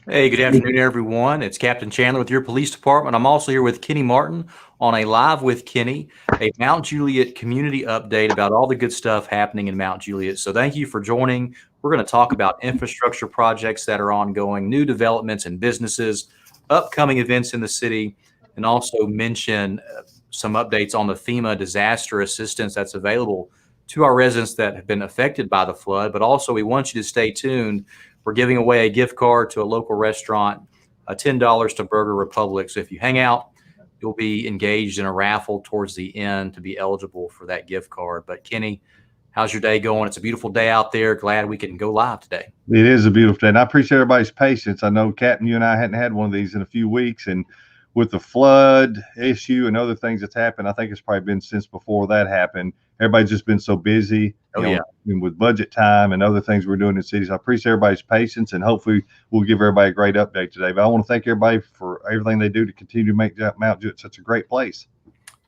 Hey, good afternoon, everyone. It's Captain Chandler with your police department. I'm also here with Kenny Martin on a Live with Kenny, a Mount Juliet community update about all the good stuff happening in Mount Juliet. So thank you for joining. We're going to talk about infrastructure projects that are ongoing, new developments and businesses, upcoming events in the city, and also mention some updates on the FEMA disaster assistance that's available to our residents that have been affected by the flood. But also, we want you to stay tuned. We're giving away a gift card to a local restaurant, $10 to Burger Republic. So if you hang out, you'll be engaged in a raffle towards the end to be eligible for that gift card. But Kenny, how's your day going? It's a beautiful day out there. Glad we can go live today. It is a beautiful day, and I appreciate everybody's patience. I know, Captain, you and I hadn't had one of these in a few weeks, and with the flood issue and other things that's happened, I think it's probably been since before that happened. Everybody's just been so busy, Oh, yeah. and with budget time and other things we're doing in cities. I appreciate everybody's patience, and hopefully we'll give everybody a great update today. But I want to thank everybody for everything they do to continue to make Mount Juliet such a great place.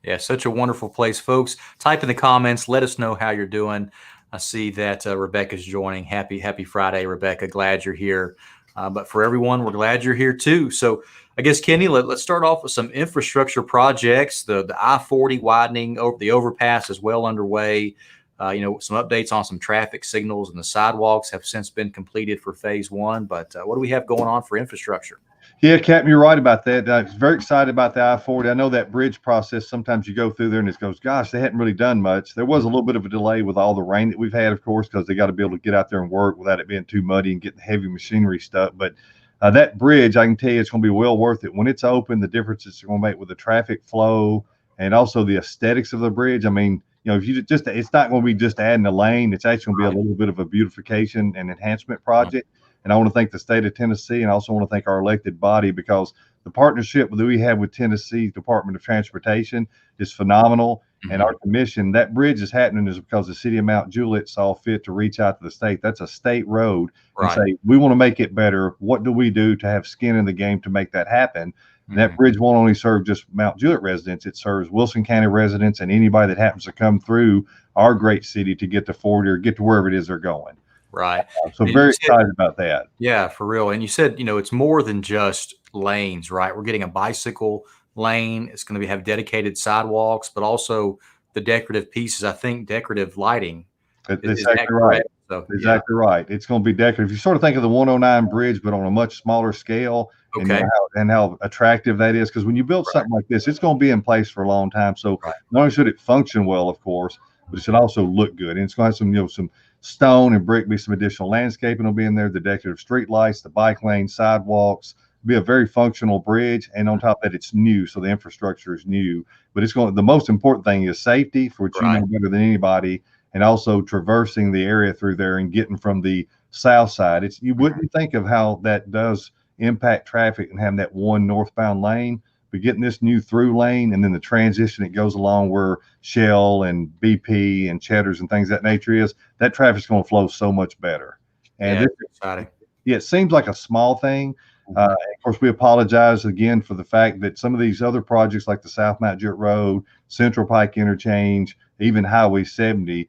Yeah, such a wonderful place, folks. Type in the comments. Let us know how you're doing. I see that Rebecca's joining. Happy Friday, Rebecca. Glad you're here. But for everyone, we're glad you're here too. So I guess, Kenny, let's start off with some infrastructure projects. The I-40 widening over the overpass is well underway. Some updates on some traffic signals, and the sidewalks have since been completed for phase one. But what do we have going on for infrastructure? Yeah, Captain, you're right about that. I was very excited about the I-40. I know that bridge process, sometimes you go through there and it goes, gosh, they hadn't really done much. There was a little bit of a delay with all the rain that we've had, of course, because they got to be able to get out there and work without it being too muddy and getting heavy machinery stuck. But that bridge, I can tell you, it's going to be well worth it. When it's open, the difference it's going to make with the traffic flow and also the aesthetics of the bridge. I mean, if you just, it's not going to be just adding a lane. It's actually going to be a little bit of a beautification and enhancement project. And I want to thank the state of Tennessee, and I also want to thank our elected body, because the partnership that we have with Tennessee's Department of Transportation is phenomenal. And our commission, that bridge is happening is because the city of Mount Juliet saw fit to reach out to the state. That's a state road, and say, we want to make it better. What do we do to have skin in the game to make that happen? And that bridge won't only serve just Mount Juliet residents, it serves Wilson County residents and anybody that happens to come through our great city to get to 40 or get to wherever it is they're going. Right. So very excited about that. Yeah, for real. And you said, it's more than just lanes, right? We're getting a bicycle lane. It's going to have dedicated sidewalks, but also the decorative pieces. I think decorative lighting. That's exactly right. So, exactly right. It's going to be decorative. You sort of think of the 109 bridge, but on a much smaller scale. Okay. And how attractive that is. Because when you build something like this, it's going to be in place for a long time. So not only should it function well, of course, but it should also look good. And it's going to have some stone and brick, be some additional landscaping will be in there, the decorative street lights, the bike lane, sidewalks, be a very functional bridge. And on top of that, it's new. So the infrastructure is new, but the most important thing is safety, for which you know better than anybody. And also traversing the area through there and getting from the south side. You wouldn't think of how that does impact traffic and having that one northbound lane, but getting this new through lane and then the transition that goes along where Shell and BP and Cheddar's and things of that nature is, that traffic's going to flow so much better. And exciting. Yeah, it seems like a small thing. Of course, we apologize again for the fact that some of these other projects like the South Mount Juliet Road, Central Pike Interchange, even Highway 70,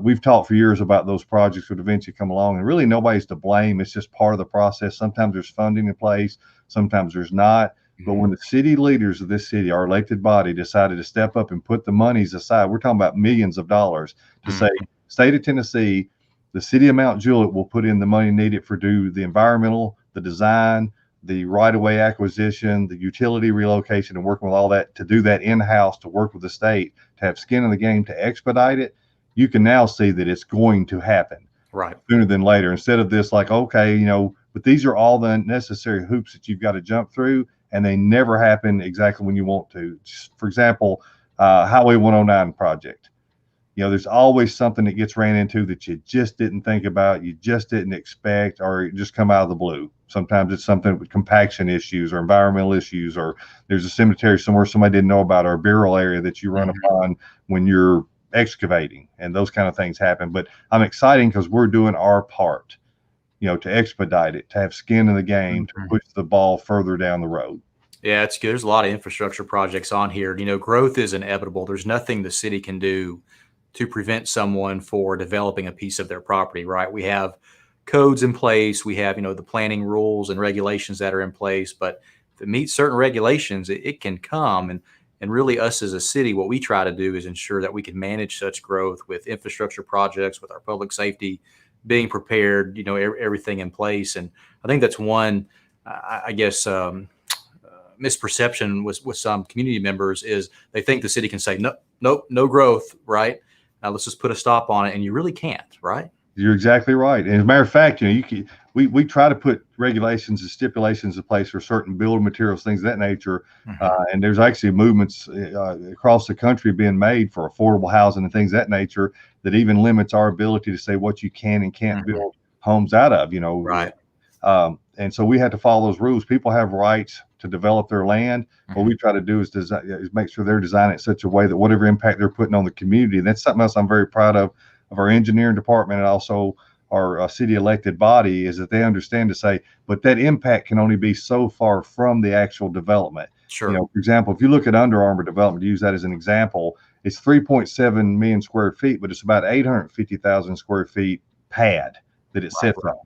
we've talked for years about those projects would eventually come along, and really nobody's to blame. It's just part of the process. Sometimes there's funding in place, sometimes there's not. But when the city leaders of this city, our elected body, decided to step up and put the monies aside, we're talking about millions of dollars to say, state of Tennessee, the city of Mount Juliet will put in the money needed for the environmental, the design, the right-of-way acquisition, the utility relocation, and working with all that to do that in-house, to work with the state, to have skin in the game, to expedite it. You can now see that it's going to happen sooner than later, instead of this like, okay, but these are all the necessary hoops that you've got to jump through, and they never happen exactly when you want to. For example, Highway 109 project. There's always something that gets ran into that you just didn't think about, you just didn't expect, or it just come out of the blue. Sometimes it's something with compaction issues or environmental issues, or there's a cemetery somewhere somebody didn't know about, or a burial area that you run upon when you're excavating, and those kind of things happen. But I'm excited because we're doing our part, to expedite it, to have skin in the game, to push the ball further down the road. Yeah, it's good. There's a lot of infrastructure projects on here. Growth is inevitable. There's nothing the city can do to prevent someone for developing a piece of their property, right? We have codes in place. We have, the planning rules and regulations that are in place. But if it meets certain regulations, it can come. And really, us as a city, what we try to do is ensure that we can manage such growth with infrastructure projects, with our public safety being prepared, everything in place. And I think that's one, I guess, misperception with some community members is they think the city can say, no, nope, no growth, right? Now let's just put a stop on it. And you really can't, right? You're exactly right. And as a matter of fact, we try to put regulations and stipulations in place for certain building materials, things of that nature. And there's actually movements across the country being made for affordable housing and things of that nature that even limits our ability to say what you can and can't build homes out of, Right. And so we have to follow those rules. People have rights to develop their land. What we try to do is make sure they're designing it in such a way that whatever impact they're putting on the community, and that's something else I'm very proud of our engineering department and also our city elected body, is that they understand to say, but that impact can only be so far from the actual development. Sure. For example, if you look at Under Armour development, to use that as an example, it's 3.7 million square feet, but it's about 850,000 square feet pad that it sits on.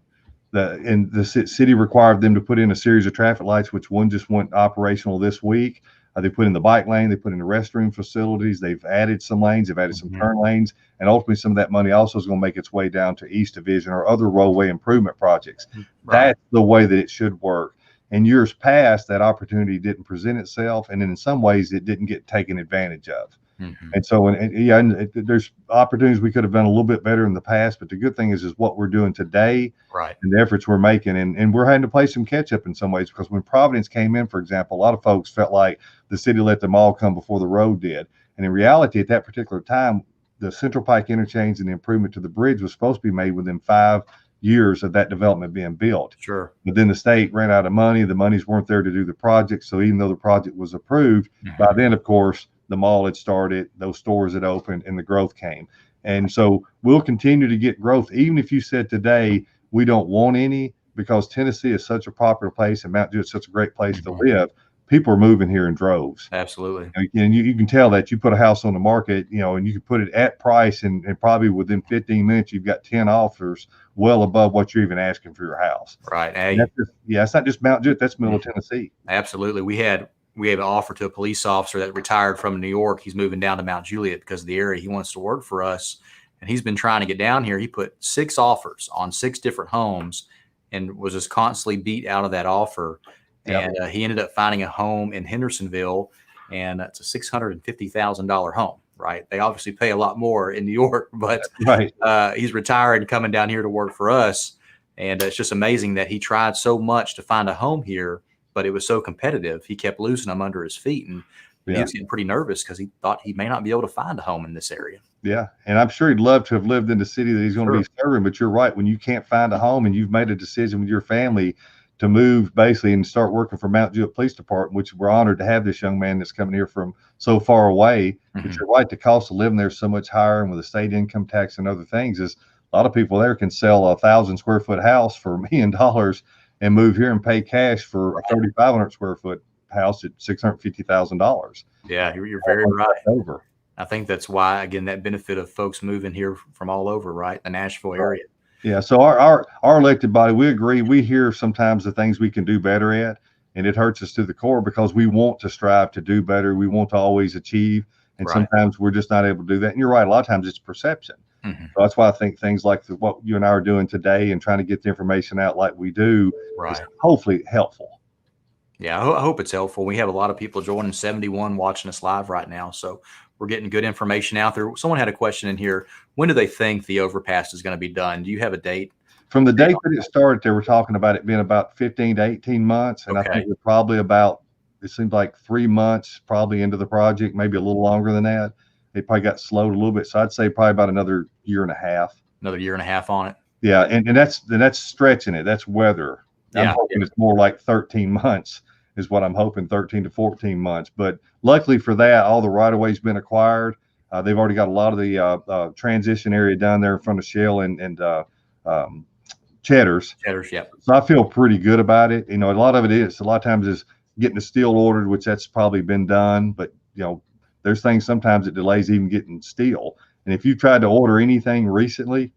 The city required them to put in a series of traffic lights, which one just went operational this week. They put in the bike lane, they put in the restroom facilities, they've added some lanes, they've added some turn lanes, and ultimately some of that money also is going to make its way down to East Division or other roadway improvement projects. Right. That's the way that it should work. In years past, that opportunity didn't present itself, and then in some ways it didn't get taken advantage of. And so, there's opportunities we could have done a little bit better in the past, but the good thing is what we're doing today, right, and the efforts we're making, and we're having to play some catch up in some ways, because when Providence came in, for example, a lot of folks felt like the city let them all come before the road did. And in reality, at that particular time, the Central Pike interchange and the improvement to the bridge was supposed to be made within 5 years of that development being built. Sure. But then the state ran out of money. The monies weren't there to do the project. So even though the project was approved, by then, of course, the mall had started, those stores had opened, and the growth came. And so we'll continue to get growth, even if you said today we don't want any, because Tennessee is such a popular place and Mount Juliet is such a great place to live. People are moving here in droves. Absolutely. And you can tell that. You put a house on the market, and you can put it at price, and probably within 15 minutes, you've got 10 offers well above what you're even asking for your house. Right. It's not just Mount Juliet, that's middle Tennessee. Absolutely. We have an offer to a police officer that retired from New York. He's moving down to Mount Juliet because of the area. He wants to work for us, and he's been trying to get down here. He put 6 offers on 6 different homes and was just constantly beat out of that offer. And he ended up finding a home in Hendersonville, and it's a $650,000 home, right? They obviously pay a lot more in New York, but he's retired and coming down here to work for us. And it's just amazing that he tried so much to find a home here, but it was so competitive. He kept losing them under his feet, and he was getting pretty nervous because he thought he may not be able to find a home in this area. Yeah, and I'm sure he'd love to have lived in the city that he's going to be serving, but you're right. When you can't find a home and you've made a decision with your family to move basically and start working for Mount Juliet Police Department, which we're honored to have this young man that's coming here from so far away. But you're right, the cost of living there is so much higher, and with the state income tax and other things, is a lot of people there can sell a 1,000 square foot house for $1 million and move here and pay cash for a 3,500 square foot house at $650,000. Yeah, you're very right. Over. I think that's why, again, that benefit of folks moving here from all over, right? The Nashville area. Yeah, so our elected body, we agree. We hear sometimes the things we can do better at, and it hurts us to the core because we want to strive to do better. We want to always achieve, and sometimes we're just not able to do that. And you're right, a lot of times it's perception. So that's why I think things like what you and I are doing today and trying to get the information out like we do is hopefully helpful. Yeah, I hope it's helpful. We have a lot of people joining, 71 watching us live right now. So we're getting good information out there. Someone had a question in here. When do they think the overpass is going to be done? Do you have a date? From the date that it started, they were talking about it being about 15 to 18 months. And I think we're probably it seems like 3 months probably into the project, maybe a little longer than that. They probably got slowed a little bit. So I'd say probably about another year and a half. Another year and a half on it. Yeah. And that's stretching it. That's weather. I'm hoping it's more like 13 months is what I'm hoping, 13 to 14 months. But luckily for that, all the right-of-way's been acquired. They've already got a lot of the transition area down there in front of Shell and Cheddar's. Cheddar's, yeah. So I feel pretty good about it. A lot of times is getting the steel ordered, which that's probably been done. But, there's things sometimes it delays even getting steel. And if you tried to order anything recently,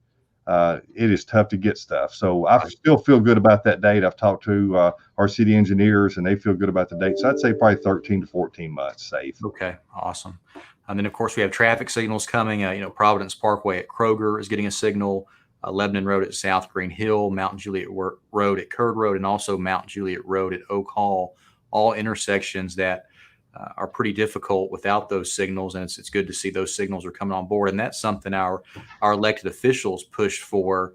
it is tough to get stuff. So I still feel good about that date. I've talked to our city engineers, and they feel good about the date. So I'd say probably 13 to 14 months safe. Okay, awesome. And then, of course, we have traffic signals coming. Providence Parkway at Kroger is getting a signal. Lebanon Road at South Green Hill, Mount Juliet Road at Curd Road, and also Mount Juliet Road at Oak Hall, all intersections that are pretty difficult without those signals. And it's good to see those signals are coming on board. And that's something our elected officials pushed for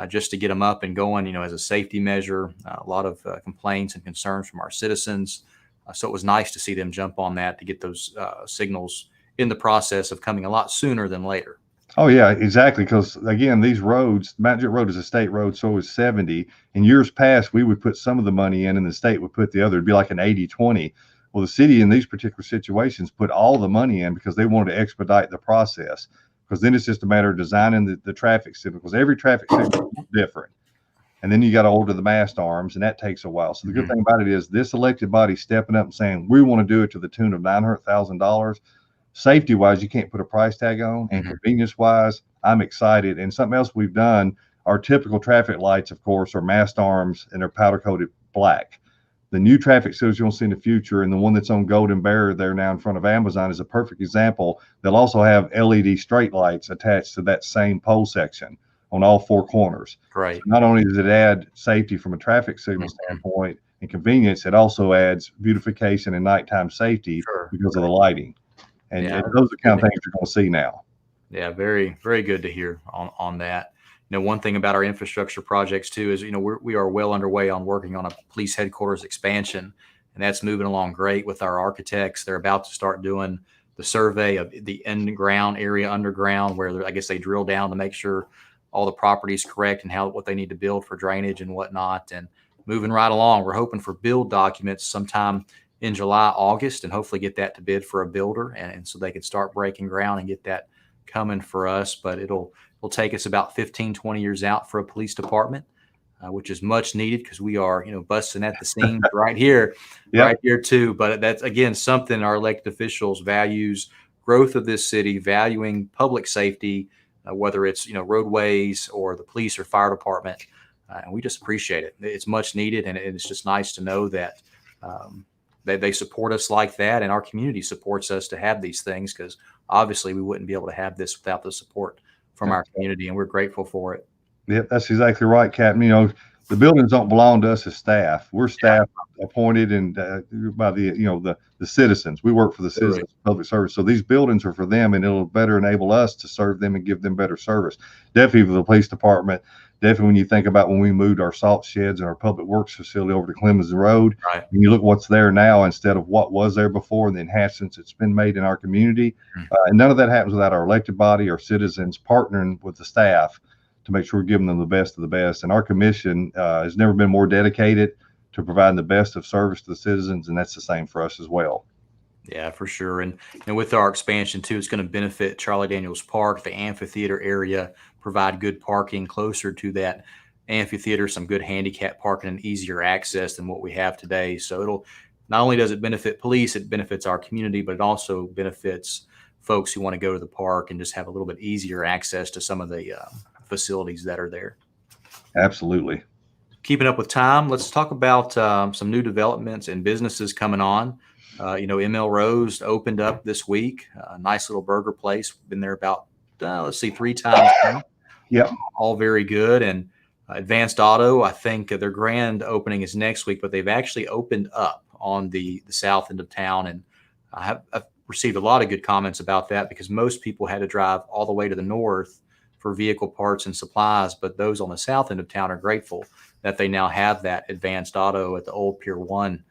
just to get them up and going, as a safety measure. A lot of complaints and concerns from our citizens. So it was nice to see them jump on that to get those signals in the process of coming a lot sooner than later. Oh yeah, exactly. Because again, these roads, Mount Juliet Road is a state road, so is 70. In years past, we would put some of the money in, and the state would put the other. It'd be like an 80-20. Well, the city in these particular situations put all the money in because they wanted to expedite the process. Because then it's just a matter of designing the traffic signal. Because every traffic signal is different, and then you got to order the mast arms, and that takes a while. So the good thing about it is this elected body stepping up and saying we want to do it to the tune of $900,000. Safety wise, you can't put a price tag on, and convenience wise, I'm excited. And something else we've done, our typical traffic lights, of course, are mast arms and they're powder coated black. The new traffic signals you'll see in the future, and the one that's on Golden Bear there now in front of Amazon is a perfect example. They'll also have LED straight lights attached to that same pole section on all four corners. Right. So not only does it add safety from a traffic signal standpoint and convenience, it also adds beautification and nighttime safety because of the lighting. And those are the kind of things you're going to see now. Yeah, very, very good to hear on that. One thing about our infrastructure projects too is, we are well underway on working on a police headquarters expansion, and that's moving along great with our architects. They're about to start doing the survey of the in-ground area underground, where I guess they drill down to make sure all the property is correct and what they need to build for drainage and whatnot. And moving right along, we're hoping for build documents sometime in July, August, and hopefully get that to bid for a builder, and so they can start breaking ground and get that coming for us. But it'll take us about 15, 20 years out for a police department, which is much needed because we are, busting at the seams right here, right here too. But that's, again, something our elected officials values growth of this city, valuing public safety, whether it's, roadways or the police or fire department. And we just appreciate it. It's much needed. And it's just nice to know that, they support us like that, and our community supports us to have these things, because obviously we wouldn't be able to have this without the support from our community, and we're grateful for it. Yep, that's exactly right, Captain. The buildings don't belong to us as staff. We're staff appointed and by the citizens. We work for the citizens public service. So these buildings are for them, and it'll better enable us to serve them and give them better service. Definitely for the police department. Definitely when you think about when we moved our salt sheds and our public works facility over to Clemens Road, and you look what's there now instead of what was there before, and the enhancements that's been made in our community. And none of that happens without our elected body, our citizens partnering with the staff to make sure we're giving them the best of the best. And our commission has never been more dedicated to providing the best of service to the citizens, and that's the same for us as well. Yeah, for sure. And with our expansion too, it's going to benefit Charlie Daniels Park, the amphitheater area, provide good parking closer to that amphitheater, some good handicap parking and easier access than what we have today. So it'll, not only does it benefit police, it benefits our community, but it also benefits folks who want to go to the park and just have a little bit easier access to some of the facilities that are there. Absolutely. Keeping up with time, let's talk about some new developments and businesses coming on. ML Rose opened up this week. A nice little burger place. Been there about, 3 times now. Yep. All very good. And Advanced Auto, I think their grand opening is next week, but they've actually opened up on the south end of town. And I've received a lot of good comments about that, because most people had to drive all the way to the north for vehicle parts and supplies. But those on the south end of town are grateful that they now have that Advanced Auto at the old Pier 1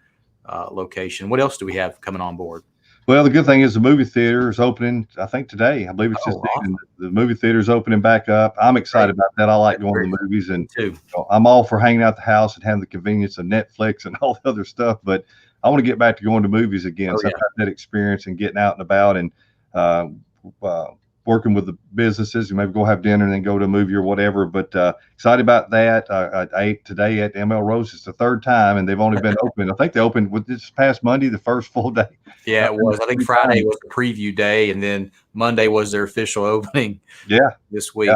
location. What else do we have coming on board? Well, the good thing is the movie theater is opening, I think today. I believe it's awesome. The movie theater is opening back up. I'm excited about that. I like going to the movies, and I'm all for hanging out the house and having the convenience of Netflix and all the other stuff. But I want to get back to going to movies again. So I've got that experience and getting out and about and working with the businesses. You maybe go have dinner and then go to a movie or whatever. But excited about that. I ate today at ML Rose. It's the 3rd time, and they've only been open. I think they opened with this past Monday, the first full day. Yeah, it was. I think Friday was the preview day, and then Monday was their official opening. Yeah, this week.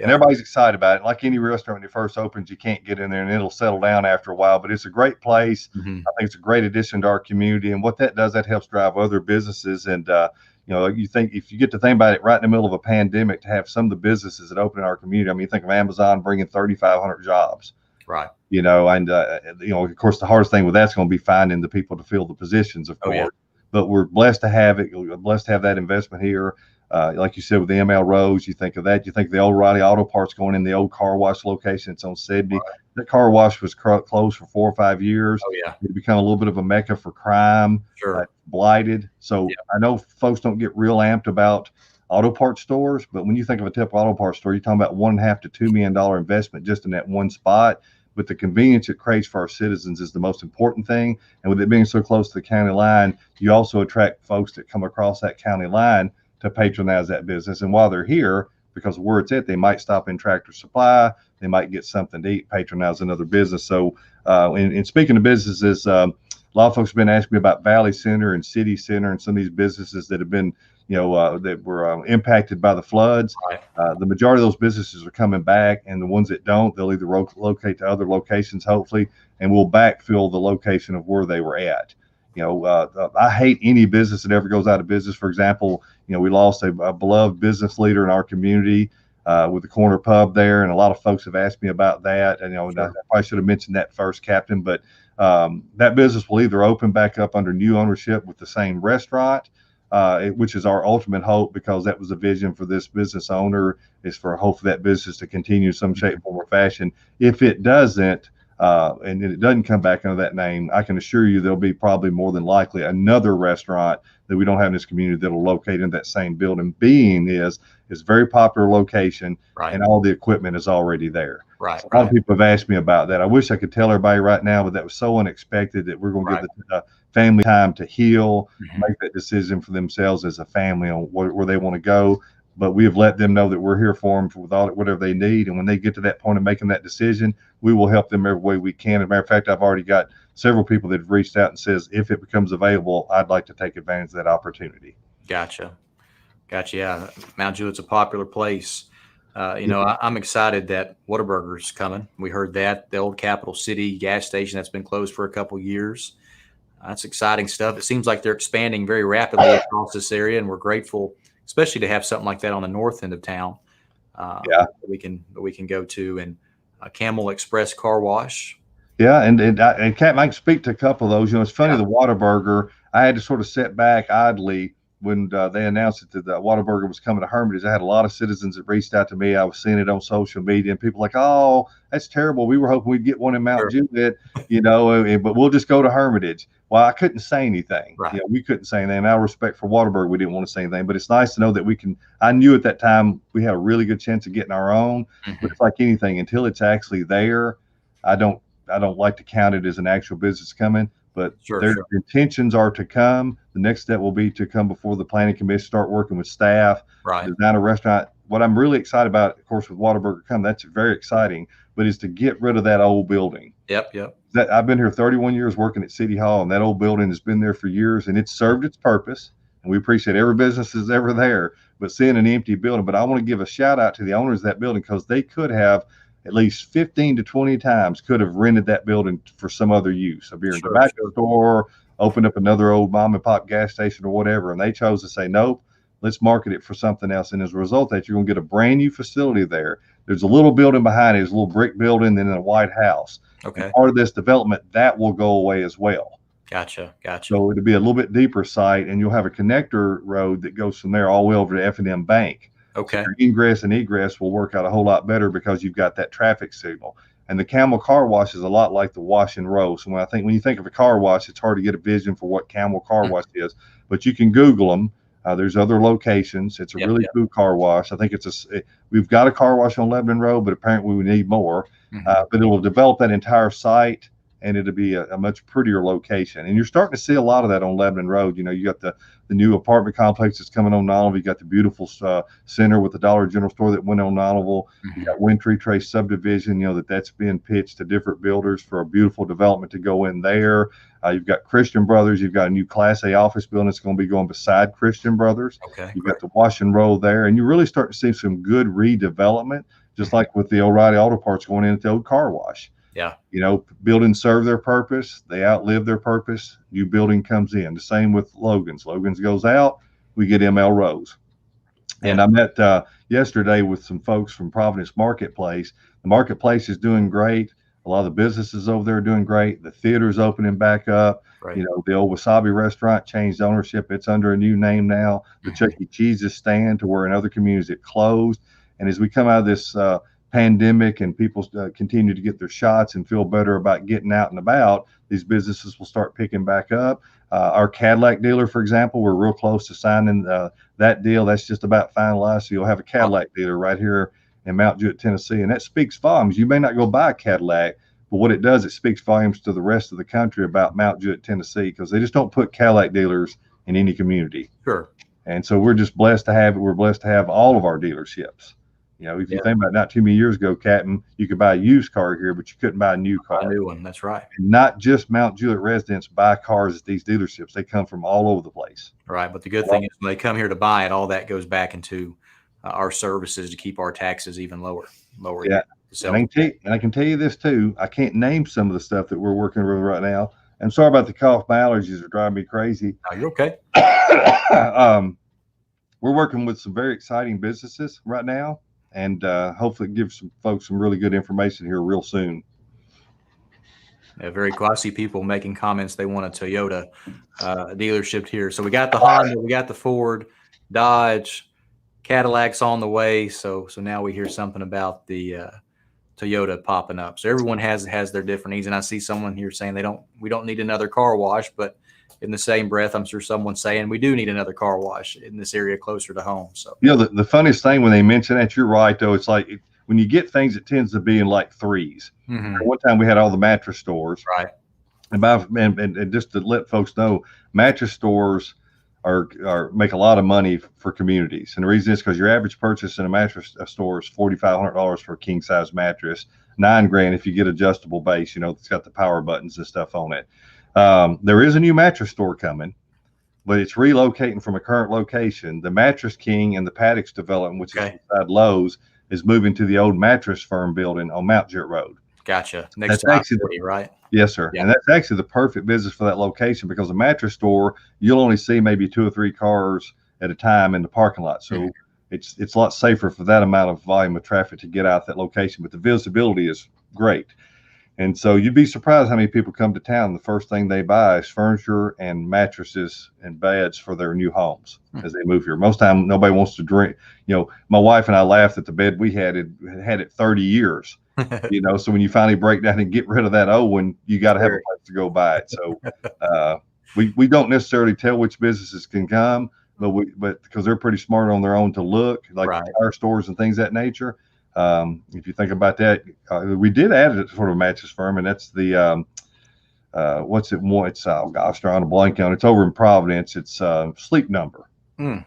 And everybody's excited about it. Like any restaurant, when it first opens, you can't get in there and it'll settle down after a while, but it's a great place. I think it's a great addition to our community. And what that does, that helps drive other businesses. And, you think if you get to think about it right in the middle of a pandemic, to have some of the businesses that open in our community, I mean, you think of Amazon bringing 3,500 jobs. Right. And of course, the hardest thing with that's going to be finding the people to fill the positions, of course. Yeah. But we're blessed to have it. We're blessed to have that investment here. Like you said, with the ML Rose, you think of that. You think of the old Riley Auto Parts going in the old car wash location. It's on 70. Right. That car wash was closed for 4 or 5 years. Oh, yeah. It become a little bit of a mecca for crime. Sure. Blighted. So I know folks don't get real amped about auto parts stores, but when you think of a typical auto parts store, you're talking about $1.5 to $2 million investment just in that one spot. But the convenience it creates for our citizens is the most important thing. And with it being so close to the county line, you also attract folks that come across that county line to patronize that business. And while they're here, because of where it's at, they might stop in Tractor Supply, they might get something to eat, patronize another business. So, and speaking of businesses, a lot of folks have been asking me about Valley Center and City Center and some of these businesses that have been, that were impacted by the floods. Right. The majority of those businesses are coming back, and the ones that don't, they'll either locate to other locations, hopefully, and we'll backfill the location of where they were at. I hate any business that ever goes out of business. For example, we lost a beloved business leader in our community with the corner pub there, and a lot of folks have asked me about that. And sure. I probably should have mentioned that first, Captain. But that business will either open back up under new ownership with the same restaurant, which is our ultimate hope, because that was the vision for this business owner, is for hope for that business to continue in some shape, form, or fashion. If it doesn't, and it doesn't come back under that name, I can assure you there'll be probably more than likely another restaurant that we don't have in this community that'll locate in that same building. Being is a very popular location, right, and all the equipment is already there. Right. So a lot of people have asked me about that. I wish I could tell everybody right now, but that was so unexpected that we're going to give the family time to heal, make that decision for themselves as a family on where they want to go. But we have let them know that we're here for them with whatever they need. And when they get to that point of making that decision, we will help them every way we can. As a matter of fact, I've already got several people that have reached out and says, if it becomes available, I'd like to take advantage of that opportunity. Gotcha. Yeah. Mount Juliet's a popular place. I'm excited that Whataburger's coming. We heard that, the old Capital City gas station that's been closed for a couple years. That's exciting stuff. It seems like they're expanding very rapidly across this area, and we're grateful, especially to have something like that on the north end of town. That we can go to, and Camel Express Car Wash. Yeah, and Captain, I can speak to a couple of those. It's funny, the Whataburger, I had to sort of sit back idly when they announced that the Whataburger was coming to Hermitage. I had a lot of citizens that reached out to me. I was seeing it on social media, and people like, oh, that's terrible. We were hoping we'd get one in Mount Juliet, but we'll just go to Hermitage. Well, I couldn't say anything. Right. We couldn't say anything. And out of respect for Whataburger, we didn't want to say anything. But it's nice to know that we can. I knew at that time we had a really good chance of getting our own. But it's like anything, until it's actually there, I don't like to count it as an actual business coming. But their intentions are to come. The next step will be to come before the planning commission, start working with staff, design a restaurant. What I'm really excited about, of course, with Whataburger coming, that's very exciting, but is to get rid of that old building. Yep. I've been here 31 years working at City Hall, and that old building has been there for years, and it's served its purpose. And we appreciate every business that's ever there, but seeing an empty building. But I want to give a shout out to the owners of that building, because they could have at least 15 to 20 times could have rented that building for some other use, a beer and tobacco store, opened up another old mom and pop gas station or whatever. And they chose to say, nope, let's market it for something else. And as a result of that, you're going to get a brand new facility there. There's a little building behind it, there's a little brick building, and then a white house. Okay. And part of this development, that will go away as well. Gotcha. So it'll be a little bit deeper site, and you'll have a connector road that goes from there all the way over to F&M Bank. Okay. So your ingress and egress will work out a whole lot better because you've got that traffic signal. And the Camel Car Wash is a lot like the wash and roll. So when you think of a car wash, it's hard to get a vision for what Camel Car Wash is. But you can Google them. There's other locations. It's a really cool car wash. I think we've got a car wash on Lebanon Road, but apparently we need more. But it will develop that entire site, and it'll be a much prettier location. And you're starting to see a lot of that on Lebanon Road. You got the new apartment complex that's coming on Nolleville. You got the beautiful center with the Dollar General store that went on Nolleville. You got Wintry Trace subdivision, that's been pitched to different builders for a beautiful development to go in there. You've got Christian Brothers. You've got a new Class A office building that's going to be going beside Christian Brothers. Okay. You've got the wash and roll there. And you really start to see some good redevelopment, just like with the O'Reilly Auto Parts going in at the old car wash. Yeah. Buildings serve their purpose. They outlive their purpose. New building comes in. The same with Logan's. Logan's goes out, we get ML Rose. And I met yesterday with some folks from Providence Marketplace. The marketplace is doing great. A lot of the businesses over there are doing great. The theater's opening back up. Right. The old Wasabi restaurant changed ownership. It's under a new name now. The Chuck E. Cheese's stand, to where in other communities it closed. And as we come out of this pandemic and people continue to get their shots and feel better about getting out and about, these businesses will start picking back up. Our Cadillac dealer, for example, we're real close to signing that deal. That's just about finalized. So you'll have a Cadillac dealer right here in Mount Juliet, Tennessee. And that speaks volumes. You may not go buy a Cadillac, but what it does, it speaks volumes to the rest of the country about Mount Juliet, Tennessee, because they just don't put Cadillac dealers in any community. Sure. And so we're just blessed to have it. We're blessed to have all of our dealerships. If you think about not too many years ago, Captain, you could buy a used car here, but you couldn't buy a new car. A new one. That's right. And not just Mount Juliet residents buy cars at these dealerships. They come from all over the place. Right. But the good thing is when they come here to buy it, all that goes back into our services to keep our taxes even lower. Yeah. And I can tell you this too. I can't name some of the stuff that we're working with right now. I'm sorry about the cough. My allergies are driving me crazy. No, you're okay. We're working with some very exciting businesses right now, and hopefully give some folks some really good information here real soon. Yeah, very cool. I see people making comments. They want a Toyota dealership here. So we got the Honda, we got the Ford, Dodge, Cadillac's on the way. So now we hear something about the Toyota popping up. So everyone has their different needs. And I see someone here saying we don't need another car wash, but in the same breath, I'm sure someone's saying we do need another car wash in this area closer to home. So the funniest thing when they mention that, you're right though, it's like when you get things, it tends to be in like threes. Mm-hmm. One time we had all the mattress stores, right? And just to let folks know, mattress stores are make a lot of money for communities, and the reason is because your average purchase in a mattress store is $4,500 for a king size mattress, $9,000 if you get adjustable base. It's got the power buttons and stuff on it. There is a new mattress store coming, but it's relocating from a current location. The Mattress King and the Paddocks development, which is inside Lowe's, is moving to the old Mattress Firm building on Mount Juliet Road. Gotcha. Next to I-40, right? Yes, sir. Yeah. And that's actually the perfect business for that location, because a mattress store, you'll only see maybe 2 or 3 cars at a time in the parking lot. So it's a lot safer for that amount of volume of traffic to get out that location, but the visibility is great. And so you'd be surprised how many people come to town. The first thing they buy is furniture and mattresses and beds for their new homes as they move here. Most time, nobody wants to drink. My wife and I laughed at the bed we had it 30 years. So when you finally break down and get rid of that old one, you got to have a place to go buy it. So we don't necessarily tell which businesses can come, but because they're pretty smart on their own to look, like tire stores and things of that nature. If you think about that, we did add it for a mattress firm, and that's the what's it more? It's gosh, drawing a blank on. It's over in Providence. It's Sleep Number. Yeah.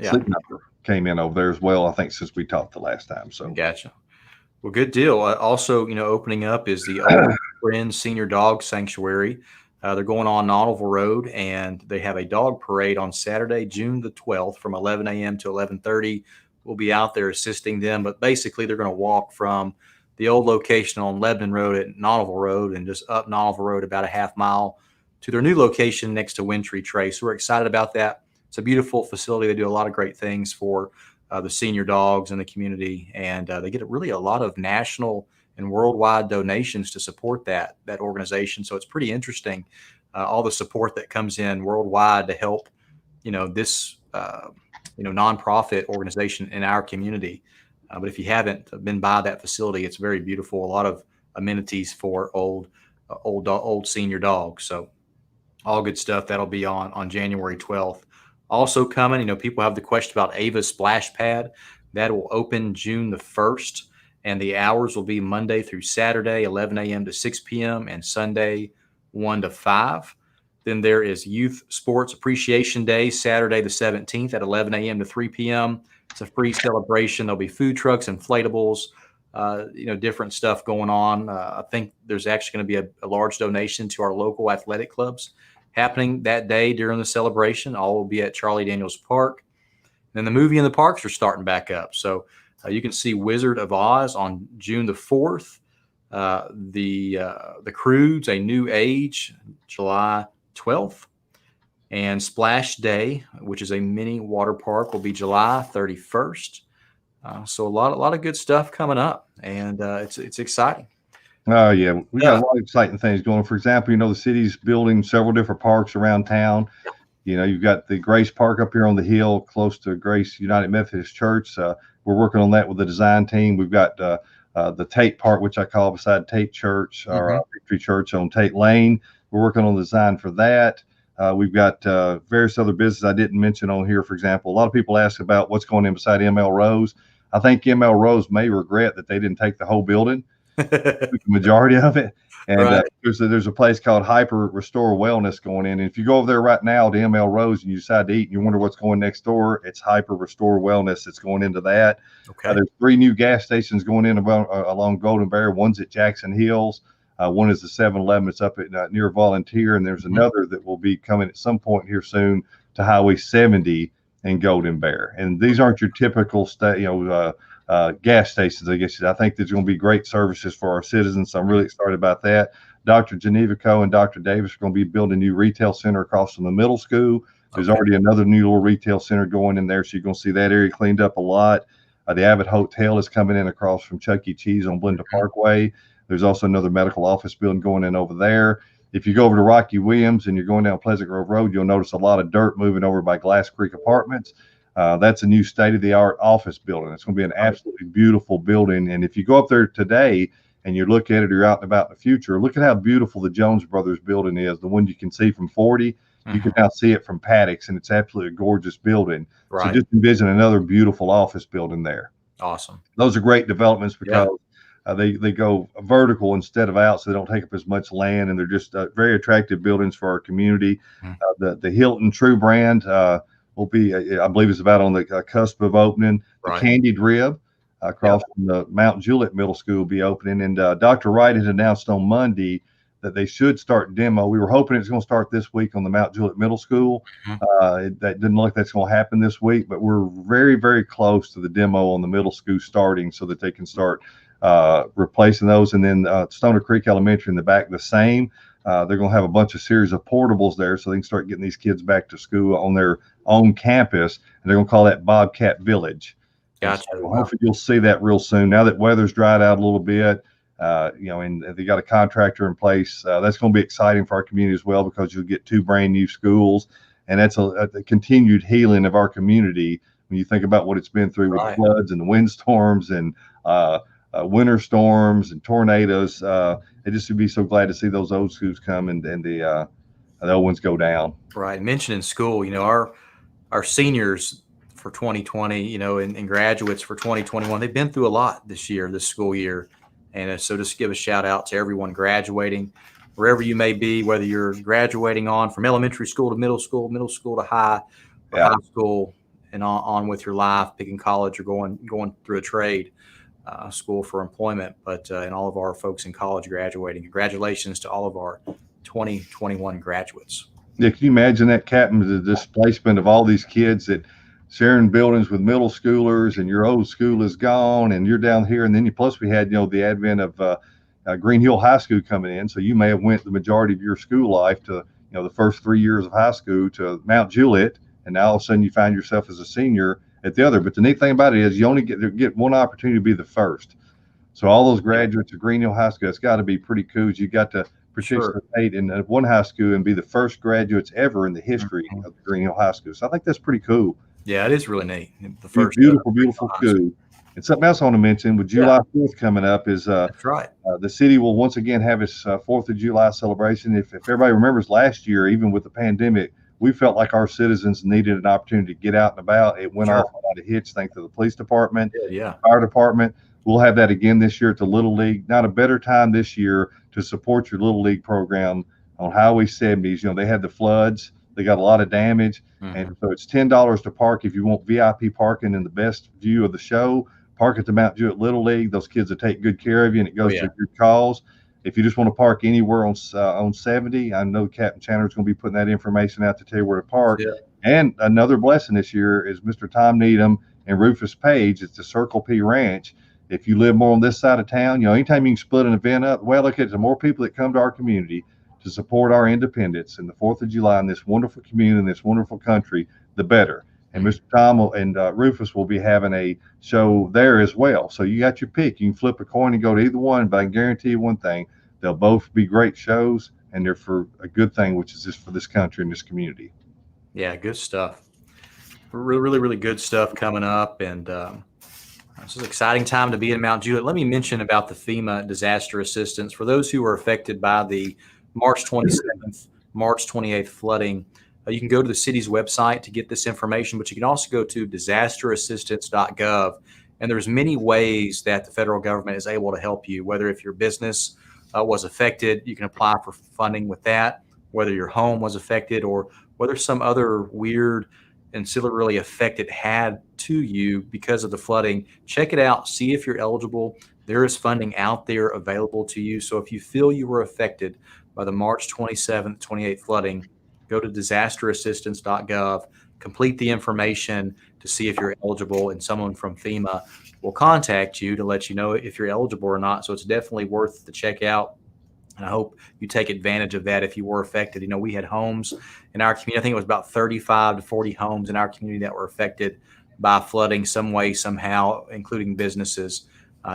Sleep Number came in over there as well, I think, since we talked the last time. So gotcha. Well, good deal. Also, opening up is the Old Friends Senior Dog Sanctuary. They're going on Nautival Road, and they have a dog parade on Saturday, June the 12th, from 11 a.m. to 11:30. We'll be out there assisting them, but basically they're going to walk from the old location on Lebanon Road at Nautival Road and just up Nautival Road about a half mile to their new location next to Wintry Trace. So we're excited about that. It's a beautiful facility. They do a lot of great things for the senior dogs in the community, and they get really a lot of national and worldwide donations to support that organization. So it's pretty interesting, all the support that comes in worldwide to help, this nonprofit organization in our community. But if you haven't been by that facility, it's very beautiful. A lot of amenities for old senior dogs. So all good stuff. That'll be on January 12th. Also coming, people have the question about Ava's Splash Pad. That will open June the 1st, and the hours will be Monday through Saturday, 11 a.m. to 6 p.m., and Sunday, 1 to 5. Then there is Youth Sports Appreciation Day, Saturday the 17th at 11 a.m. to 3 p.m. It's a free celebration. There'll be food trucks, inflatables, different stuff going on. I think there's actually going to be a large donation to our local athletic clubs happening that day during the celebration. All will be at Charlie Daniels Park. Then the movie in the parks are starting back up. So You can see Wizard of Oz on June the 4th. The Croods, A New Age, July 12th. And Splash Day, which is a mini water park, will be July 31st. So a lot of good stuff coming up, and it's exciting. Oh yeah, we got Yeah. a lot of exciting things going. For example, the city's building several different parks around town. You've got the Grace Park up here on the hill close to Grace United Methodist Church. We're working on that with the design team. We've got the Tate Park, which I call beside Tate Church or Victory Church on Tate Lane. We're working on the design for that. We've got various other businesses I didn't mention on here. For example, a lot of people ask about what's going in beside ML Rose. I think ML Rose may regret that they didn't take the whole building, the majority of it. And Right. there's a place called Hyper Restore Wellness going in. And if you go over there right now to ML Rose and you decide to eat and you wonder what's going next door, it's Hyper Restore Wellness. It's going into that. Okay. There's 3 new gas stations going in along Golden Bear. One's at Jackson Hills. One is the 7-Eleven. It's up at near Volunteer. And there's another that will be coming at some point here soon to Highway 70 in Golden Bear. And these aren't your typical gas stations, I guess. I think there's going to be great services for our citizens. So I'm really excited about that. Dr. Genevico and Dr. Davis are going to be building a new retail center across from the middle school. There's already another new little retail center going in there, so you're going to see that area cleaned up a lot. The Abbott Hotel is coming in across from Chuck E. Cheese on Blenda Parkway. There's also another medical office building going in over there. If you go over to Rocky Williams and you're going down Pleasant Grove Road, you'll notice a lot of dirt moving over by Glass Creek Apartments. That's a new state-of-the-art office building. It's going to be an absolutely beautiful building. And if you go up there today and you look at it, or you're out and about in the future, look at how beautiful the Jones Brothers building is, the one you can see from 40. You can now see it from Paddocks, and it's absolutely a gorgeous building. Right. So just envision another beautiful office building there. Awesome. Those are great developments because they go vertical instead of out, so they don't take up as much land, and they're just very attractive buildings for our community. The Hilton True brand will be, I believe, it's about on the cusp of opening. The Candied Rib across from the Mount Juliet Middle School will be opening, and Dr. Wright has announced on Monday that they should start demo. We were hoping it's going to start this week on the Mount Juliet Middle School. That didn't look like that's going to happen this week, but we're very, very close to the demo on the middle school starting so that they can start replacing those. And then Stoner Creek Elementary in the back, the same. They're going to have a bunch of series of portables there so they can start getting these kids back to school on their own campus. And they're going to call that Bobcat Village. Gotcha. So hopefully you'll see that real soon. Now that weather's dried out a little bit, and they got a contractor in place, that's going to be exciting for our community as well, because you'll get 2 brand new schools. And that's a continued healing of our community when you think about what it's been through with the floods and the windstorms and winter storms and tornadoes. It just would be so glad to see those old schools come and the old ones go down. Right. Mentioning school, our seniors for 2020, and graduates for 2021, they've been through a lot this school year. And so just give a shout out to everyone graduating, wherever you may be, whether you're graduating on from elementary school to middle school to high, or high school, and on with your life, picking college or going through a trade, school for employment. But and all of our folks in college graduating, congratulations to all of our 2021 graduates. Yeah, can you imagine that, Captain, the displacement of all these kids that sharing buildings with middle schoolers, and your old school is gone and you're down here. And then plus we had, the advent of Green Hill High School coming in. So you may have went the majority of your school life to, the first 3 years of high school to Mount Juliet. And now all of a sudden you find yourself as a senior at the other. But the neat thing about it is you only get one opportunity to be the first. So all those graduates of Green Hill High School, it's got to be pretty cool. You got to participate in one high school and be the first graduates ever in the history of the Green Hill High School. So I think that's pretty cool. Yeah, it is really neat. The first beautiful school. And something else I want to mention with July 4th coming up is that's right. The city will once again have its 4th of July celebration. If everybody remembers last year, even with the pandemic, we felt like our citizens needed an opportunity to get out and about. It went off without a hitch, thanks to the police department, fire department. We'll have that again this year at the Little League. Not a better time this year to support your Little League program on Highway 70s. They had the floods. They got a lot of damage. And so it's $10 to park if you want VIP parking and the best view of the show. Park at the Mount Juliet Little League. Those kids will take good care of you, and it goes to your cause. If you just want to park anywhere on 70, I know Captain Chandler's going to be putting that information out to tell you where to park. And another blessing this year is Mr. Tom Needham and Rufus Page. It's the Circle P Ranch. If you live more on this side of town, anytime you can split an event up, well, look at the more people that come to our community to support our independence and the 4th of July in this wonderful community, in this wonderful country, the better. And Mr. Tom and Rufus will be having a show there as well. So you got your pick. You can flip a coin and go to either one, but I can guarantee you one thing, they'll both be great shows, and they're for a good thing, which is just for this country and this community. Yeah, good stuff. Really, really, really good stuff coming up. And this is an exciting time to be in Mount Juliet. Let me mention about the FEMA disaster assistance. For those who are affected by the March 27th, March 28th flooding, you can go to the city's website to get this information, but you can also go to disasterassistance.gov. And there's many ways that the federal government is able to help you, whether if your business was affected, you can apply for funding with that, whether your home was affected, or whether some other weird ancillary effect it had to you because of the flooding. Check it out. See if you're eligible. There is funding out there available to you. So if you feel you were affected by the March 27th, 28th flooding, go to disasterassistance.gov, complete the information to see if you're eligible, and someone from FEMA will contact you to let you know if you're eligible or not. So it's definitely worth the check out. And I hope you take advantage of that if you were affected. We had homes in our community. I think it was about 35 to 40 homes in our community that were affected by flooding some way, somehow, including businesses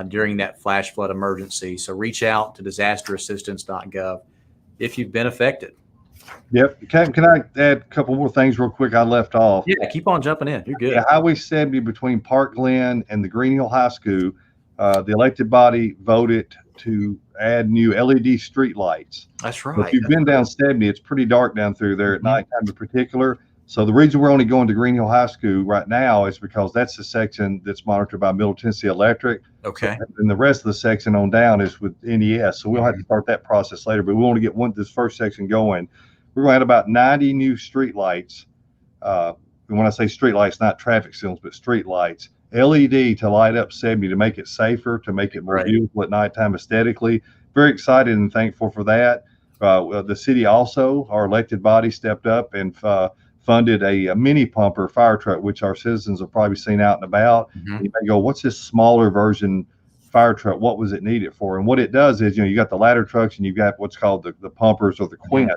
during that flash flood emergency. So reach out to disasterassistance.gov if you've been affected. Yep. Can I add a couple more things real quick? I left off. Yeah, keep on jumping in. You're good. Yeah, Highway 70 between Park Glen and the Green Hill High School, the elected body voted to add new LED street lights. That's right. If you've been down 70, it's pretty dark down through there at nighttime in particular. So the reason we're only going to Green Hill High School right now is because that's the section that's monitored by Middle Tennessee Electric. Okay. So, and the rest of the section on down is with NES. So we'll have to start that process later, but we want to get this first section going. We're going to add about 90 new street lights. And when I say street lights, not traffic signals, but street lights, LED to light up 70 to make it safer, to make it more beautiful at nighttime aesthetically. Very excited and thankful for that. The city also, our elected body, stepped up and funded a mini pumper fire truck, which our citizens have probably seen out and about. And you may go, what's this smaller version fire truck? What was it needed for? And what it does is, you got the ladder trucks and you've got what's called the pumpers or the quint.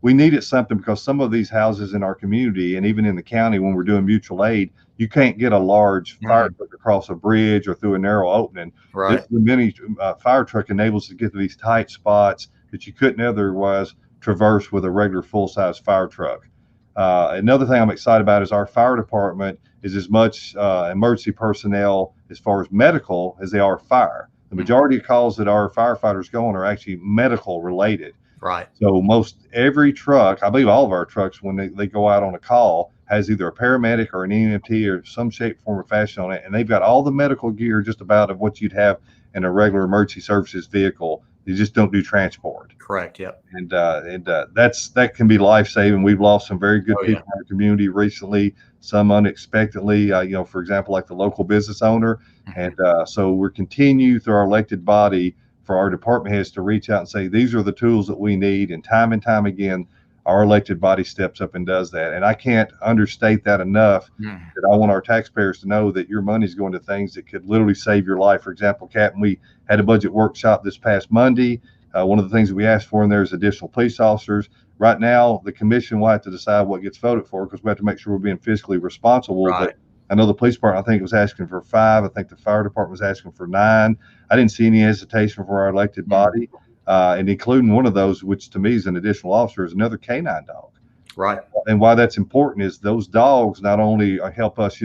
We needed something because some of these houses in our community and even in the county, when we're doing mutual aid, you can't get a large fire truck across a bridge or through a narrow opening. Right. The mini fire truck enables us to get to these tight spots that you couldn't otherwise traverse with a regular full-size fire truck. Another thing I'm excited about is our fire department is as much emergency personnel as far as medical as they are fire. The majority of calls that our firefighters go on are actually medical related. Right. So most every truck, I believe all of our trucks, when they go out on a call, has either a paramedic or an EMT or some shape, form, or fashion on it. And they've got all the medical gear just about of what you'd have in a regular emergency services vehicle. They just don't do transport. Correct. Yep. And that can be life-saving. We've lost some very good people in our community recently, some unexpectedly, for example, like the local business owner. And so we're continue through our elected body for our department heads to reach out and say, these are the tools that we need. And time again, our elected body steps up and does that. And I can't understate that enough, that I want our taxpayers to know that your money is going to things that could literally save your life. For example, Captain, we had a budget workshop this past Monday. One of the things that we asked for in there is additional police officers. Right now, the commission will have to decide what gets voted for because we have to make sure we're being fiscally responsible. Right. But I know the police department, I think, was asking for 5. I think the fire department was asking for 9. I didn't see any hesitation for our elected body, and including one of those, which to me is an additional officer, is another canine dog. Right. And why that's important is those dogs not only help us,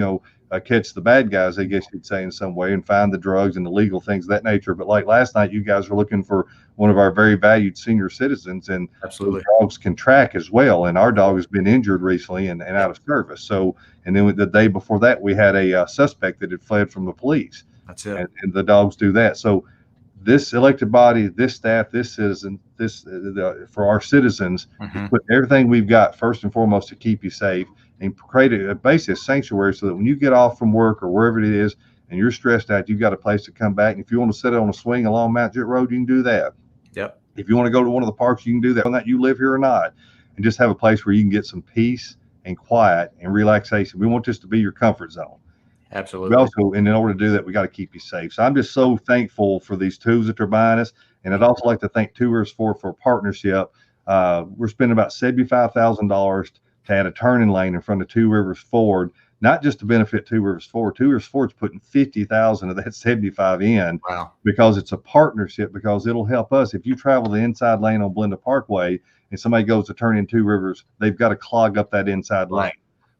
catch the bad guys, I guess you'd say in some way, and find the drugs and illegal things of that nature. But like last night, you guys were looking for one of our very valued senior citizens, and absolutely, dogs can track as well. And our dog has been injured recently and out of service. So, and then the day before that, we had a suspect that had fled from the police. That's it. And the dogs do that. So this elected body, this staff, this citizen, for our citizens, put everything we've got first and foremost to keep you safe and create a basic sanctuary so that when you get off from work or wherever it is and you're stressed out, you've got a place to come back. And if you want to sit on a swing along Mount Jet Road, you can do that. Yep. If you want to go to one of the parks, you can do that, whether you live here or not, and just have a place where you can get some peace and quiet and relaxation. We want this to be your comfort zone. We Absolutely. also, and in order to do that, we got to keep you safe. So I'm just so thankful for these tools that they're buying us. And I'd also like to thank Two Rivers Ford for a partnership. We're spending about $75,000 to add a turning lane in front of Two Rivers Ford, not just to benefit Two Rivers Ford. Two Rivers Ford's putting 50,000 of that 75 in Wow. because it's a partnership, because it'll help us. If you travel the inside lane on Blenda Parkway and somebody goes to turn in Two Rivers, they've got to clog up that inside lane. Right.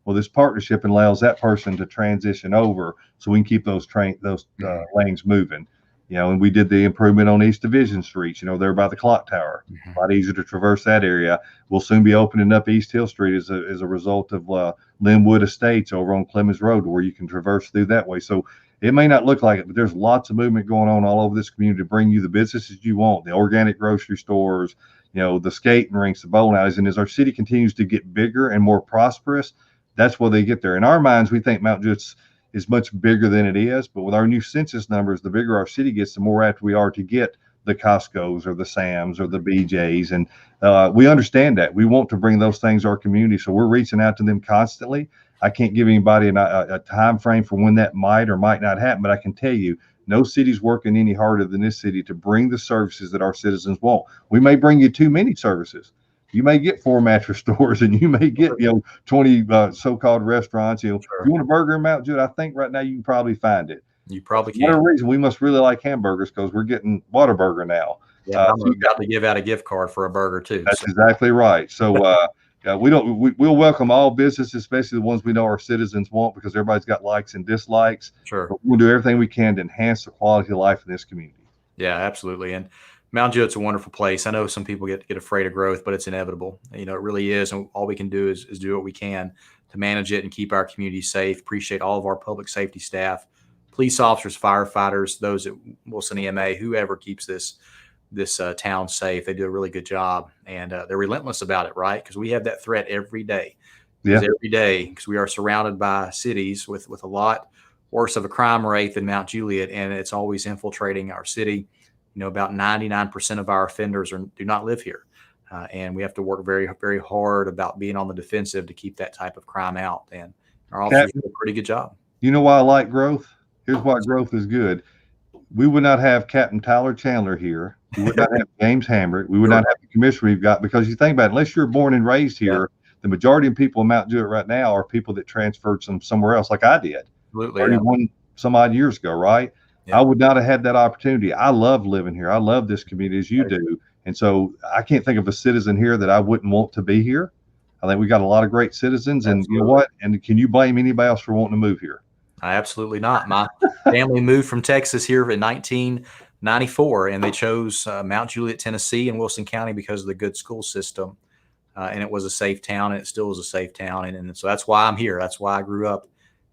Well, this partnership allows that person to transition over, so we can keep those lanes moving. And we did the improvement on East Division Street. There by the clock tower. A lot easier to traverse that area. We'll soon be opening up East Hill Street as a result of Linwood Estates over on Clemens Road, where you can traverse through that way. So it may not look like it, but there's lots of movement going on all over this community to bring you the businesses you want, the organic grocery stores, the skating rinks, the bowling alleys. And as our city continues to get bigger and more prosperous, that's where they get there. In our minds, we think Mount Juliet is much bigger than it is, but with our new census numbers, the bigger our city gets, the more apt we are to get the Costco's or the Sam's or the BJ's. And we understand that. We want to bring those things to our community, so we're reaching out to them constantly. I can't give anybody a time frame for when that might or might not happen, but I can tell you, no city's working any harder than this city to bring the services that our citizens want. We may bring you too many services. You may get 4 mattress stores, and you may get 20 so-called restaurants. Sure. If you want a burger in Mount Juliet, I think right now you can probably find it. You probably For can. whatever reason, we must really like hamburgers because we're getting Whataburger now. Yeah, I'm about to give out a gift card for a burger too. That's exactly right. So we'll welcome all businesses, especially the ones we know our citizens want, because everybody's got likes and dislikes. Sure. But we'll do everything we can to enhance the quality of life in this community. Yeah, absolutely. And Mount Juliet's a wonderful place. I know some people get afraid of growth, but it's inevitable. It really is. And all we can do is do what we can to manage it and keep our community safe. Appreciate all of our public safety staff, police officers, firefighters, those at Wilson EMA, whoever keeps this town safe. They do a really good job, and they're relentless about it, right? Because we have that threat every day. Yeah. Every day, because we are surrounded by cities with a lot worse of a crime rate than Mount Juliet, and it's always infiltrating our city. About 99% of our offenders do not live here. And we have to work very, very hard about being on the defensive to keep that type of crime out. And our officers do a pretty good job. You know why I like growth? Here's why growth is good. We would not have Captain Tyler Chandler here. We would not have James Hamrick. We would not have the commissioner we've got, because you think about it, unless you're born and raised here, the majority of people in Mount Juliet right now are people that transferred somewhere else, like I did. Absolutely. 31 some odd years ago, right? Yeah. I would not have had that opportunity. I love living here. I love this community as you do. And so I can't think of a citizen here that I wouldn't want to be here. I think we got a lot of great citizens. And you know what? And can you blame anybody else for wanting to move here? Absolutely not. My family moved from Texas here in 1994, and they chose Mount Juliet, Tennessee, and Wilson County because of the good school system. And it was a safe town, and it still is a safe town. And so that's why I'm here. That's why I grew up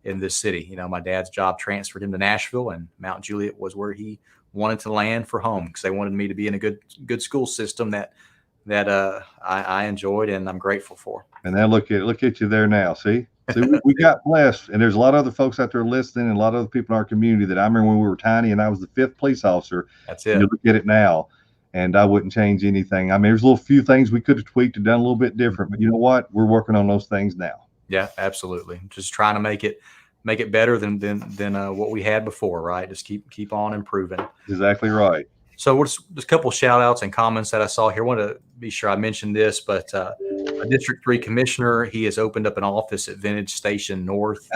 in this city. My dad's job transferred him to Nashville, and Mount Juliet was where he wanted to land for home, because they wanted me to be in a good school system that I enjoyed and I'm grateful for. And now look at you there now. See, we got blessed, and there's a lot of other folks out there listening, and a lot of other people in our community that I remember when we were tiny, and I was the 5th police officer. That's it. And you look at it now, and I wouldn't change anything. I mean, there's a few things we could have tweaked and done a little bit different, but you know what? We're working on those things now. Yeah, absolutely. Just trying to make it better than what we had before, right? Just keep on improving. Exactly right. So just a couple of shout outs and comments that I saw here. I want to be sure I mentioned this, but a District 3 commissioner, he has opened up an office at Vintage Station North.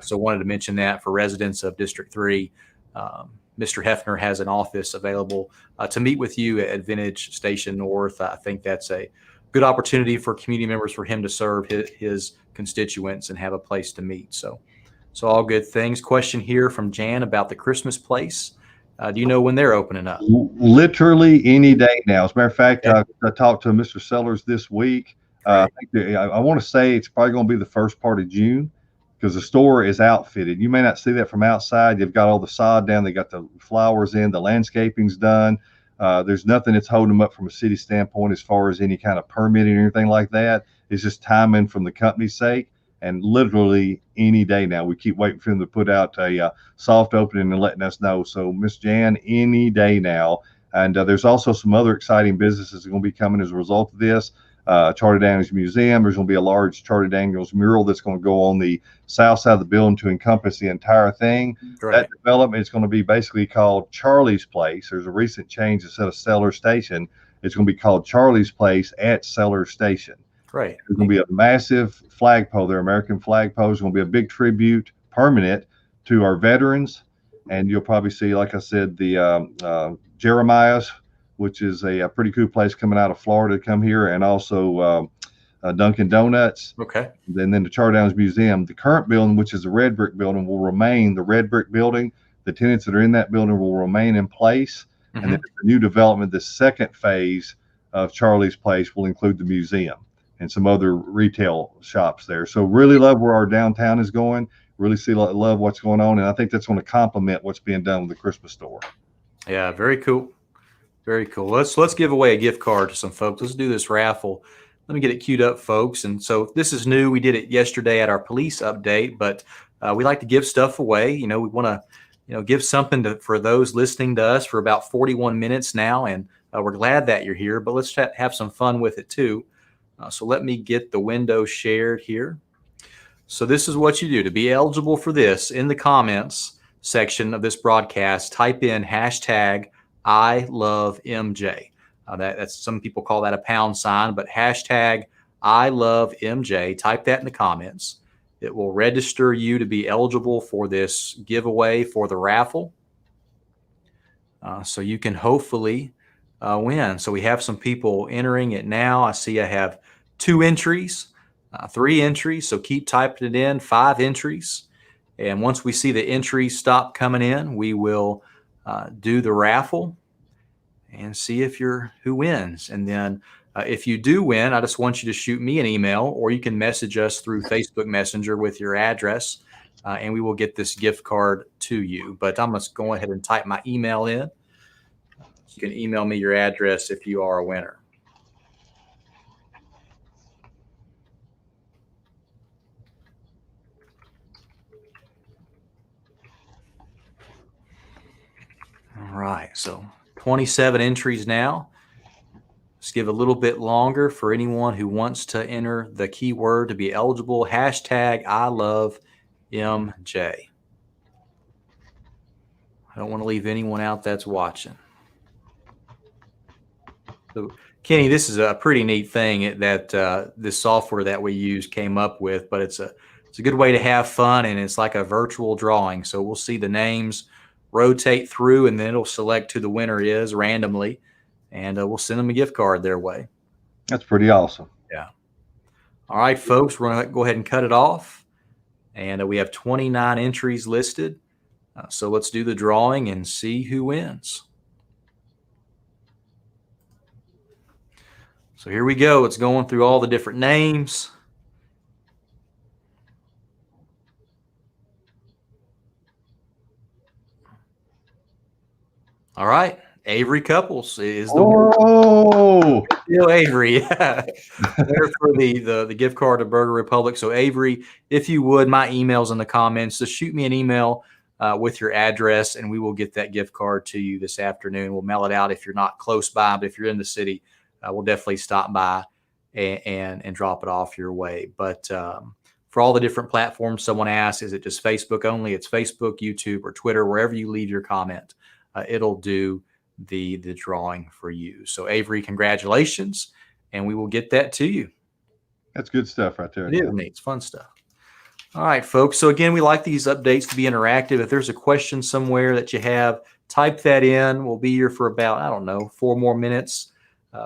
So wanted to mention that for residents of District 3. Mr. Hefner has an office available to meet with you at Vintage Station North. I think that's a good opportunity for community members, for him to serve his constituents and have a place to meet. So all good things. Question here from Jan about the Christmas place. Do you know when they're opening up? Literally any day now. As a matter of fact, I talked to Mr. Sellers this week. I want to say it's probably going to be the first part of June, because the store is outfitted. You may not see that from outside. They've got all the sod down. They got the flowers in. The landscaping's done. There's nothing that's holding them up from a city standpoint as far as any kind of permitting or anything like that. It's just timing from the company's sake. And literally any day now, we keep waiting for them to put out a soft opening and letting us know. So, Miss Jan, any day now. And there's also some other exciting businesses that are going to be coming as a result of this. Charlie Daniels Museum. There's going to be a large Charlie Daniels mural that's going to go on the south side of the building to encompass the entire thing. Right. That development is going to be basically called Charlie's Place. There's a recent change instead of Cellar Station. It's going to be called Charlie's Place at Cellar Station. Right. There's going to be a massive flagpole there, American flagpole. It's going to be a big tribute, permanent, to our veterans. And you'll probably see, like I said, the Jeremiah's, which is a pretty cool place coming out of Florida to come here, and also Dunkin' Donuts. Okay. And then the Charlie Daniels Museum. The current building, which is the red brick building, will remain the red brick building. The tenants that are in that building will remain in place. Mm-hmm. And then the new development, the second phase of Charlie's Place, will include the museum and some other retail shops there. So really love where our downtown is going. Really love what's going on. And I think that's going to complement what's being done with the Christmas store. Yeah, very cool. Very cool. Let's give away a gift card to some folks. Let's do this raffle. Let me get it queued up, folks. And so this is new. We did it yesterday at our police update, but we like to give stuff away. You know, we want to, give something for those listening to us for about 41 minutes now. And we're glad that you're here, but let's have some fun with it too. So let me get the window shared here. So this is what you do to be eligible for this. In the comments section of this broadcast, type in hashtag I love MJ. That's some people call that a pound sign, but hashtag I love MJ. Type that in the comments. It will register you to be eligible for this giveaway for the raffle. So you can hopefully win. So we have some people entering it now. I see I have 2 entries, 3 entries. So keep typing it in, 5 entries. And once we see the entries stop coming in, we will do the raffle and see who wins. And then if you do win, I just want you to shoot me an email, or you can message us through Facebook Messenger with your address, and we will get this gift card to you. But I'm going to go ahead and type my email in. You can email me your address if you are a winner. All right, so 27 entries now. Let's give a little bit longer for anyone who wants to enter the keyword to be eligible. Hashtag I love MJ. I don't want to leave anyone out that's watching. So, Kenny, this is a pretty neat thing that this software that we use came up with, but it's a good way to have fun, and it's like a virtual drawing. So we'll see the names rotate through, and then it'll select who the winner is randomly, and we'll send them a gift card their way. That's pretty awesome. Yeah. All right, folks, we're going to go ahead and cut it off, and we have 29 entries listed. So let's do the drawing and see who wins. So here we go. It's going through all the different names. All right. Avery Couples is the winner. Still Avery. Yeah. There for the gift card to Burger Republic. So Avery, if you would, my email's in the comments. Just shoot me an email with your address, and we will get that gift card to you this afternoon. We'll mail it out if you're not close by, but if you're in the city, we'll definitely stop by and drop it off your way. But for all the different platforms, someone asked, is it just Facebook only? It's Facebook, YouTube, or Twitter. Wherever you leave your comment, it'll do the drawing for you. So Avery, congratulations, and we will get that to you. That's good stuff right there. It is neat. It's fun stuff. All right, folks. So again, we like these updates to be interactive. If there's a question somewhere that you have, type that in. We'll be here for about, 4 more minutes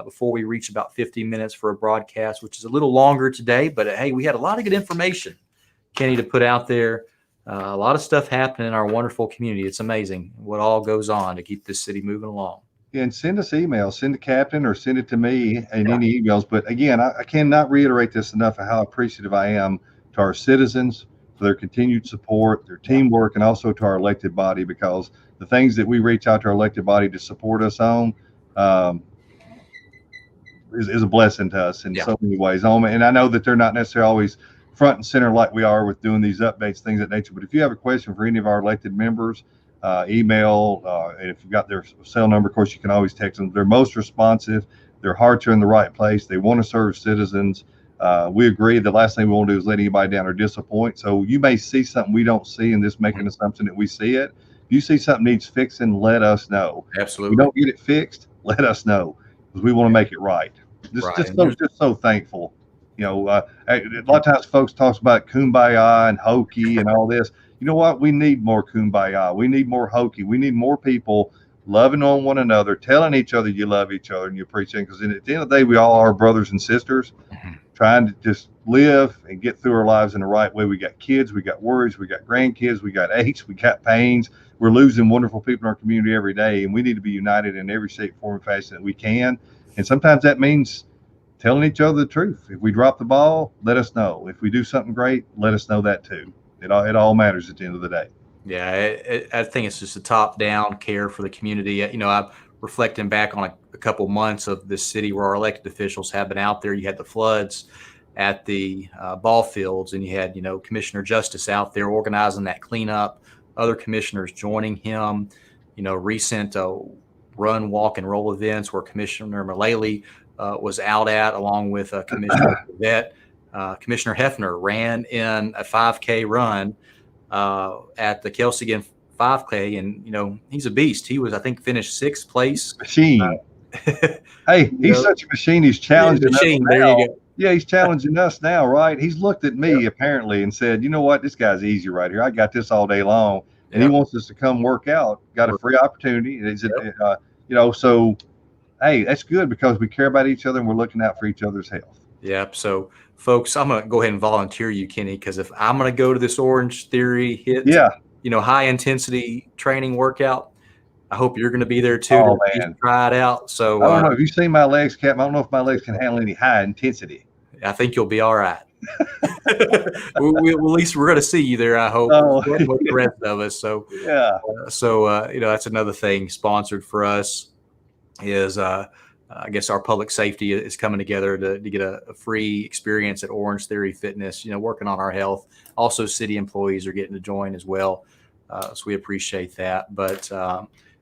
before we reach about 50 minutes for a broadcast, which is a little longer today. But hey, we had a lot of good information, Kenny, to put out there. A lot of stuff happening in our wonderful community. It's amazing what all goes on to keep this city moving along. And send us emails, send the captain or send it to me in any emails. But again, I cannot reiterate this enough of how appreciative I am to our citizens for their continued support, their teamwork, and also to our elected body, because the things that we reach out to our elected body to support us on is a blessing to us in so many ways. And I know that they're not necessarily always front and center like we are with doing these updates, things of that nature. But if you have a question for any of our elected members, email, and if you've got their cell number, of course, you can always text them. They're most responsive. Their hearts are in the right place. They want to serve citizens. We agree the last thing we want to do is let anybody down or disappoint. So you may see something we don't see and just make an assumption that we see it. If you see something needs fixing, let us know. Absolutely. If we don't get it fixed, let us know, because we want to make it right. Right. Just so thankful. A lot of times folks talks about kumbaya and hokey and all this. You know what? We need more kumbaya. We need more hokey. We need more people loving on one another, telling each other you love each other and you appreciate it. Because at the end of the day, we all are brothers and sisters, trying to just live and get through our lives in the right way. We got kids, we got worries, we got grandkids, we got aches, we got pains. We're losing wonderful people in our community every day, and we need to be united in every shape, form, and fashion that we can. And sometimes that means telling each other the truth. If we drop the ball, let us know. If we do something great, let us know that too. It all matters at the end of the day. Yeah, I think it's just a top-down care for the community. I'm reflecting back on a couple months of this city where our elected officials have been out there. You had the floods at the ball fields, and you had, Commissioner Justice out there organizing that cleanup, other commissioners joining him, recent run, walk, and roll events where Commissioner Mullally was out at, along with Commissioner Juliet. Commissioner Hefner ran in a 5K run at the Kelsey 5K, and he's a beast. He was, I think, finished 6th place. Machine. Hey, he's such a machine. He's challenging us now. There you go. Yeah, he's challenging us now, right? He's looked at me apparently and said, "You know what? This guy's easy right here. I got this all day long." And he wants us to come work out. Got a free opportunity. So hey, that's good because we care about each other and we're looking out for each other's health. Yep. So, folks, I'm going to go ahead and volunteer you, Kenny, because if I'm going to go to this Orange Theory high intensity training workout, I hope you're going to be there too. Oh, to try it out. So I don't know. Have you seen my legs, Captain? I don't know if my legs can handle any high intensity. I think you'll be all right. At least we're going to see you there, I hope, with the rest of us. So, that's another thing sponsored for us is, I guess our public safety is coming together to get a free experience at Orange Theory Fitness, working on our health. Also, city employees are getting to join as well. So we appreciate that. But,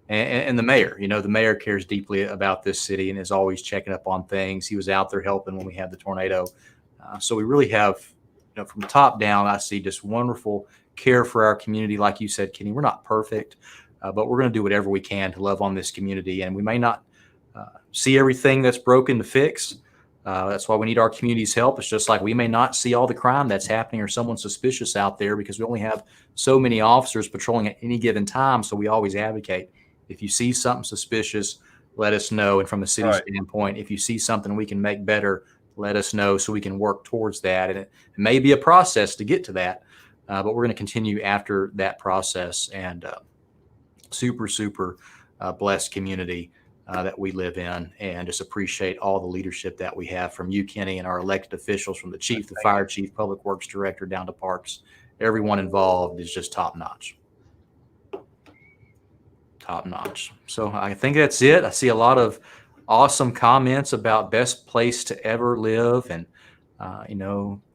and the mayor, the mayor cares deeply about this city and is always checking up on things. He was out there helping when we had the tornado. So we really have, from the top down, I see just wonderful care for our community. Like you said, Kenny, we're not perfect, but we're going to do whatever we can to love on this community. And we may not see everything that's broken to fix. That's why we need our community's help. It's just like we may not see all the crime that's happening or someone suspicious out there because we only have so many officers patrolling at any given time. So we always advocate. If you see something suspicious, let us know. And from the city standpoint, if you see something we can make better, let us know so we can work towards that. And it may be a process to get to that, but we're going to continue after that process. And super blessed community that we live in, and just appreciate all the leadership that we have from you, Kenny, and our elected officials, from the chief, the fire chief, public works director, down to parks. Everyone involved is just top notch. So I think that's it. I see a lot of awesome comments about best place to ever live. And,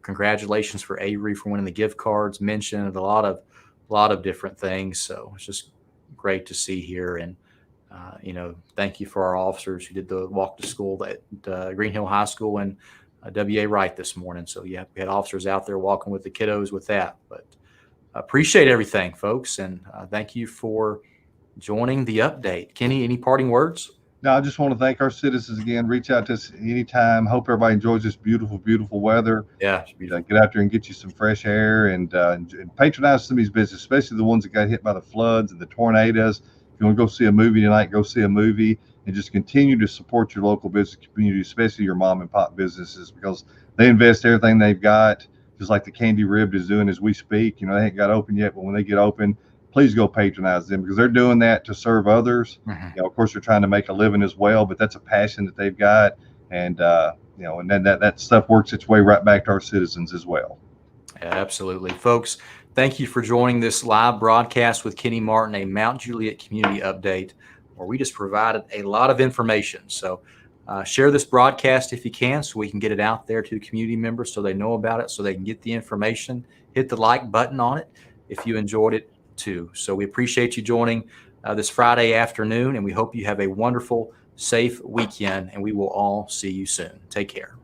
congratulations for Avery for winning the gift cards, mentioned a lot of different things. So it's just great to see here. And, thank you for our officers who did the walk to school at Green Hill High School and W.A. Wright this morning. So, we had officers out there walking with the kiddos with that. But appreciate everything, folks. And thank you for joining the update. Kenny, any parting words? No, I just want to thank our citizens again. Reach out to us anytime. Hope everybody enjoys this beautiful, beautiful weather. Yeah, it's beautiful. Get out there and get you some fresh air and patronize some of these businesses, especially the ones that got hit by the floods and the tornadoes. If you want to go see a movie tonight, go see a movie, and just continue to support your local business community, especially your mom and pop businesses, because they invest everything they've got, just like the Candy Ribbed is doing as we speak. They ain't got open yet, but when they get open, please go patronize them because they're doing that to serve others. Of course, they're trying to make a living as well, but that's a passion that they've got. And, and then that stuff works its way right back to our citizens as well. Yeah, absolutely. Folks, thank you for joining this live broadcast with Kenny Martin, a Mount Juliet community update, where we just provided a lot of information. So share this broadcast if you can, so we can get it out there to community members so they know about it, so they can get the information. Hit the like button on it if you enjoyed it too. So we appreciate you joining this Friday afternoon, and we hope you have a wonderful safe weekend, and we will all see you soon. Take care.